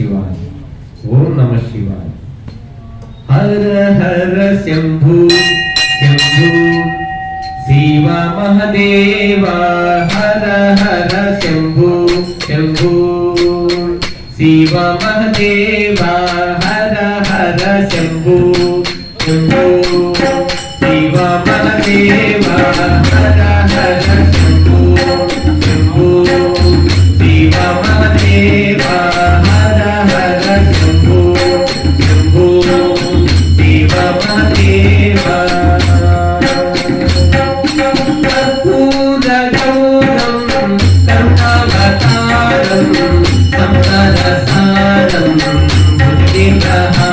शिवाय, ओम नमः शिवाय। हर हर शंभु शंभु शिव महादेवा, हर हर शंभु शंभु शिव महादेवा, हर हर शंभु शंभु शिव महादेवा, हर हर शंभु शंभु शिव महादेवा, हर हर शंभु शंभु शिव महादेवा। कर्पूरगौरं करुणावतारं संसारसारं भुजगेन्द्रहारं